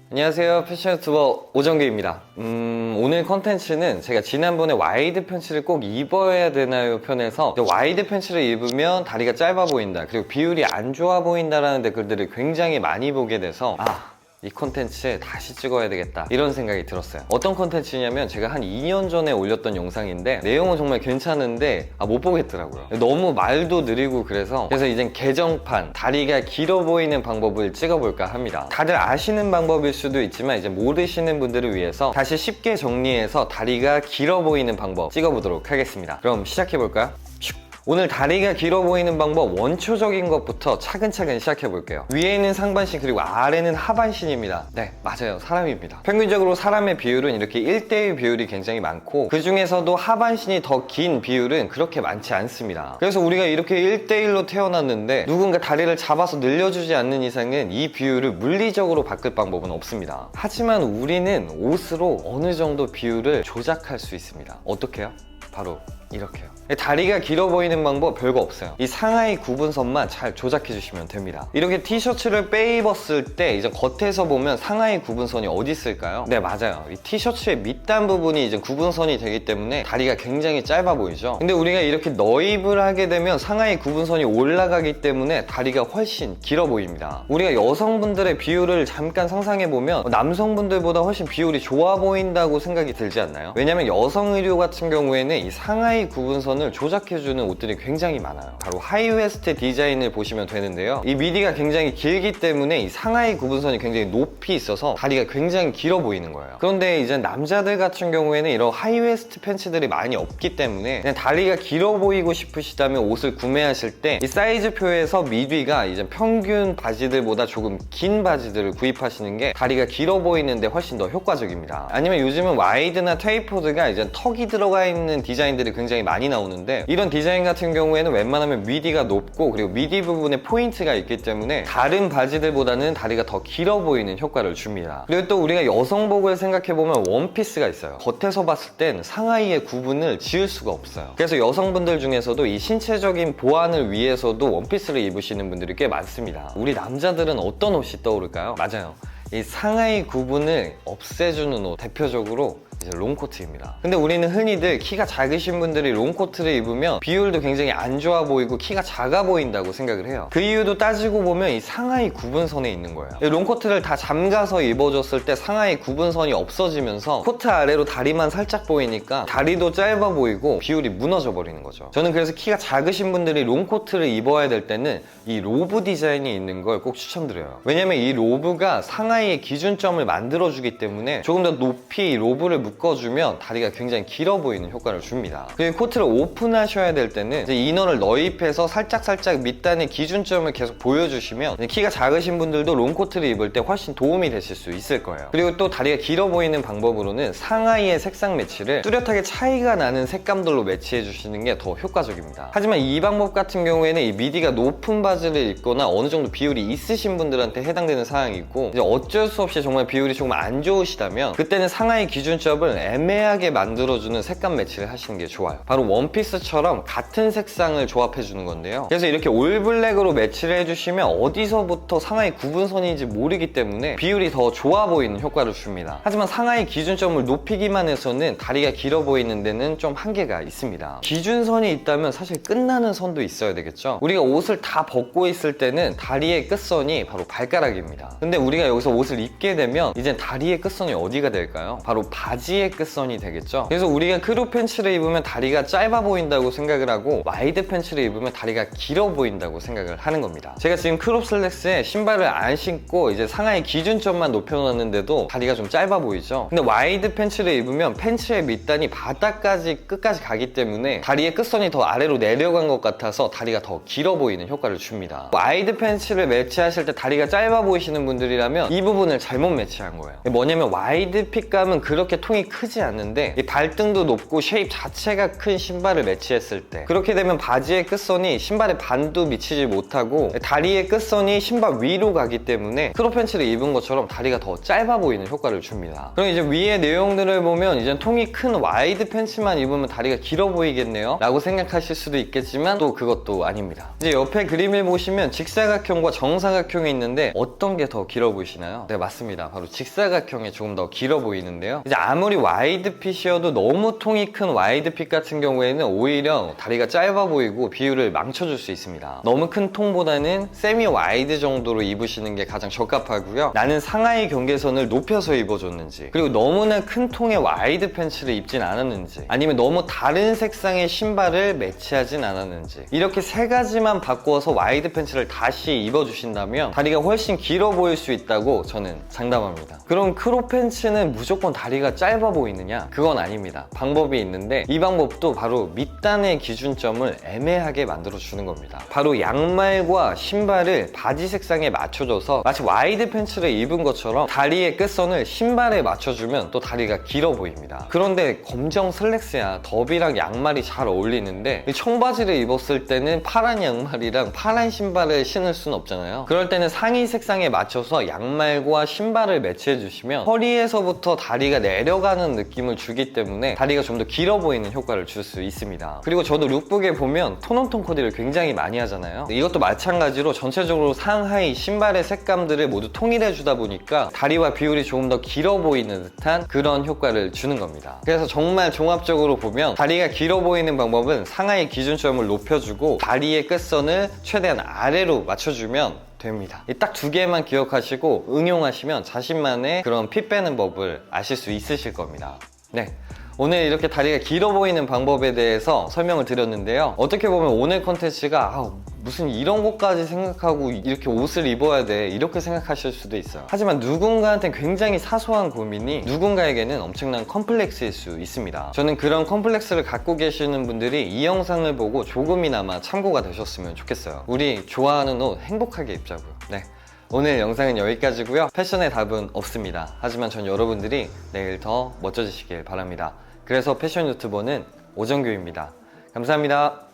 안녕하세요, 패션 유튜버 오정규입니다. 오늘 컨텐츠는 제가 지난번에 와이드 팬츠를 꼭 입어야 되나요 편에서 와이드 팬츠를 입으면 다리가 짧아 보인다, 그리고 비율이 안 좋아 보인다라는 댓글들을 굉장히 많이 보게 돼서 이 컨텐츠 다시 찍어야 되겠다 이런 생각이 들었어요. 어떤 컨텐츠냐면 제가 한 2년 전에 올렸던 영상인데 내용은 정말 괜찮은데 못 보겠더라고요. 너무 말도 느리고 그래서 이젠 개정판 다리가 길어 보이는 방법을 찍어볼까 합니다. 다들 아시는 방법일 수도 있지만 이제 모르시는 분들을 위해서 다시 쉽게 정리해서 다리가 길어 보이는 방법 찍어보도록 하겠습니다. 그럼 시작해볼까요? 오늘 다리가 길어 보이는 방법 원초적인 것부터 차근차근 시작해 볼게요. 위에는 상반신 그리고 아래는 하반신입니다. 네, 맞아요. 사람입니다. 평균적으로 사람의 비율은 이렇게 1대1 비율이 굉장히 많고 그 중에서도 하반신이 더 긴 비율은 그렇게 많지 않습니다. 그래서 우리가 이렇게 1대1로 태어났는데 누군가 다리를 잡아서 늘려주지 않는 이상은 이 비율을 물리적으로 바꿀 방법은 없습니다. 하지만 우리는 옷으로 어느 정도 비율을 조작할 수 있습니다. 어떻게요? 바로 이렇게요. 다리가 길어 보이는 방법 별거 없어요. 이 상하이 구분선만 잘 조작해 주시면 됩니다. 이렇게 티셔츠를 빼입었을 때 이제 겉에서 보면 상하이 구분선이 어디 있을까요? 네, 맞아요. 이 티셔츠의 밑단 부분이 이제 구분선이 되기 때문에 다리가 굉장히 짧아 보이죠. 근데 우리가 이렇게 너입을 하게 되면 상하이 구분선이 올라가기 때문에 다리가 훨씬 길어 보입니다. 우리가 여성분들의 비율을 잠깐 상상해 보면 남성분들보다 훨씬 비율이 좋아 보인다고 생각이 들지 않나요? 왜냐면 여성 의류 같은 경우에는 이 상하이 구분선을 조작해주는 옷들이 굉장히 많아요. 바로 하이웨스트 디자인을 보시면 되는데요. 이 미디가 굉장히 길기 때문에 이 상하이 구분선이 굉장히 높이 있어서 다리가 굉장히 길어 보이는 거예요. 그런데 이제 남자들 같은 경우에는 이런 하이웨스트 팬츠들이 많이 없기 때문에 그냥 다리가 길어 보이고 싶으시다면 옷을 구매하실 때 이 사이즈표에서 미디가 이제 평균 바지들보다 조금 긴 바지들을 구입하시는 게 다리가 길어 보이는데 훨씬 더 효과적입니다. 아니면 요즘은 와이드나 테이퍼드가 이제 턱이 들어가 있는 디자인들이 굉장히 많이 나오는데 이런 디자인 같은 경우에는 웬만하면 미디가 높고 그리고 미디 부분에 포인트가 있기 때문에 다른 바지들보다는 다리가 더 길어 보이는 효과를 줍니다. 그리고 또 우리가 여성복을 생각해보면 원피스가 있어요. 겉에서 봤을 땐 상하이의 구분을 지을 수가 없어요. 그래서 여성분들 중에서도 이 신체적인 보완을 위해서도 원피스를 입으시는 분들이 꽤 많습니다. 우리 남자들은 어떤 옷이 떠오를까요? 맞아요. 이 상하이 구분을 없애주는 옷, 대표적으로 이제 롱코트입니다. 근데 우리는 흔히들 키가 작으신 분들이 롱코트를 입으면 비율도 굉장히 안 좋아 보이고 키가 작아 보인다고 생각을 해요. 그 이유도 따지고 보면 이 상하이 구분선에 있는 거예요. 이 롱코트를 다 잠가서 입어줬을 때 상하이 구분선이 없어지면서 코트 아래로 다리만 살짝 보이니까 다리도 짧아 보이고 비율이 무너져 버리는 거죠. 저는 그래서 키가 작으신 분들이 롱코트를 입어야 될 때는 이 로브 디자인이 있는 걸 꼭 추천드려요. 왜냐면 이 로브가 상하이의 기준점을 만들어주기 때문에 조금 더 높이 로브를 묶어주면 다리가 굉장히 길어 보이는 효과를 줍니다. 그리고 코트를 오픈하셔야 될 때는 이제 이너를 너입해서 살짝 밑단의 기준점을 계속 보여주시면 키가 작으신 분들도 롱코트를 입을 때 훨씬 도움이 되실 수 있을 거예요. 그리고 또 다리가 길어 보이는 방법으로는 상하이의 색상 매치를 뚜렷하게 차이가 나는 색감들로 매치해 주시는 게 더 효과적입니다. 하지만 이 방법 같은 경우에는 이 미디가 높은 바지를 입거나 어느 정도 비율이 있으신 분들한테 해당되는 사항이고 이제 어쩔 수 없이 정말 비율이 조금 안 좋으시다면 그때는 상하이 기준점을 애매하게 만들어주는 색감 매치를 하시는 게 좋아요. 바로 원피스처럼 같은 색상을 조합해주는 건데요. 그래서 이렇게 올블랙으로 매치를 해주시면 어디서부터 상하이 구분선인지 모르기 때문에 비율이 더 좋아 보이는 효과를 줍니다. 하지만 상하이 기준점을 높이기만 해서는 다리가 길어 보이는 데는 좀 한계가 있습니다. 기준선이 있다면 사실 끝나는 선도 있어야 되겠죠. 우리가 옷을 다 벗고 있을 때는 다리의 끝선이 바로 발가락입니다. 근데 우리가 여기서 옷을 입게 되면 이제 다리의 끝선이 어디가 될까요? 바로 바지의 끝선이 되겠죠. 그래서 우리가 크롭 팬츠를 입으면 다리가 짧아 보인다고 생각을 하고 와이드 팬츠를 입으면 다리가 길어 보인다고 생각을 하는 겁니다. 제가 지금 크롭 슬랙스에 신발을 안 신고 이제 상하이 기준점만 높여놨는데도 다리가 좀 짧아 보이죠. 근데 와이드 팬츠를 입으면 팬츠의 밑단이 바닥까지 끝까지 가기 때문에 다리의 끝선이 더 아래로 내려간 것 같아서 다리가 더 길어 보이는 효과를 줍니다. 와이드 팬츠를 매치하실 때 다리가 짧아 보이시는 분들이라면 이 부분을 잘못 매치한 거예요. 뭐냐면 와이드 핏감은 그렇게 통이 통이 크지 않는데 이 발등도 높고 쉐입 자체가 큰 신발을 매치했을 때, 그렇게 되면 바지의 끝선이 신발의 반도 미치지 못하고 다리의 끝선이 신발 위로 가기 때문에 크롭 팬츠를 입은 것처럼 다리가 더 짧아 보이는 효과를 줍니다. 그럼 이제 위의 내용들을 보면 이제 통이 큰 와이드 팬츠만 입으면 다리가 길어 보이겠네요 라고 생각하실 수도 있겠지만 또 그것도 아닙니다. 이제 옆에 그림을 보시면 직사각형과 정사각형이 있는데 어떤 게 더 길어 보이시나요? 네, 맞습니다. 바로 직사각형이 조금 더 길어 보이는데요. 이제 아무리 와이드 핏이어도 너무 통이 큰 와이드 핏 같은 경우에는 오히려 다리가 짧아 보이고 비율을 망쳐줄 수 있습니다. 너무 큰 통보다는 세미 와이드 정도로 입으시는 게 가장 적합하고요. 나는 상하의 경계선을 높여서 입어줬는지, 그리고 너무나 큰 통의 와이드 팬츠를 입진 않았는지, 아니면 너무 다른 색상의 신발을 매치하진 않았는지, 이렇게 세 가지만 바꾸어서 와이드 팬츠를 다시 입어주신다면 다리가 훨씬 길어 보일 수 있다고 저는 장담합니다. 그럼 크롭 팬츠는 무조건 다리가 짧아 보이느냐? 그건 아닙니다. 방법이 있는데 이 방법도 바로 밑단의 기준점을 애매하게 만들어주는 겁니다. 바로 양말과 신발을 바지 색상에 맞춰줘서 마치 와이드 팬츠를 입은 것처럼 다리의 끝선을 신발에 맞춰주면 또 다리가 길어 보입니다. 그런데 검정 슬랙스야 더비랑 양말이 잘 어울리는데 청바지를 입었을 때는 파란 양말이랑 파란 신발을 신을 수는 없잖아요. 그럴 때는 상의 색상에 맞춰서 양말과 신발을 매치해 주시면 허리에서부터 다리가 내려가는 느낌을 주기 때문에 다리가 좀 더 길어 보이는 효과를 줄 수 있습니다. 그리고 저도 룩북에 보면 톤온톤 코디를 굉장히 많이 하잖아요. 이것도 마찬가지로 전체적으로 상하의 신발의 색감들을 모두 통일해 주다 보니까 다리와 비율이 조금 더 길어 보이는 듯한 그런 효과를 주는 겁니다. 그래서 정말 종합적으로 보면 다리가 길어 보이는 방법은 상하의 기준점을 높여주고 다리의 끝선을 최대한 아래로 맞춰주면 됩니다. 딱 두 개만 기억하시고 응용하시면 자신만의 그런 핏 빼는 법을 아실 수 있으실 겁니다. 네, 오늘 이렇게 다리가 길어 보이는 방법에 대해서 설명을 드렸는데요. 어떻게 보면 오늘 컨텐츠가 무슨 이런 것까지 생각하고 이렇게 옷을 입어야 돼 이렇게 생각하실 수도 있어요. 하지만 누군가한테 굉장히 사소한 고민이 누군가에게는 엄청난 컴플렉스일 수 있습니다. 저는 그런 컴플렉스를 갖고 계시는 분들이 이 영상을 보고 조금이나마 참고가 되셨으면 좋겠어요. 우리 좋아하는 옷 행복하게 입자고요. 네, 오늘 영상은 여기까지고요. 패션의 답은 없습니다. 하지만 전 여러분들이 내일 더 멋져지시길 바랍니다. 그래서 패션 유튜버는 오정규입니다. 감사합니다.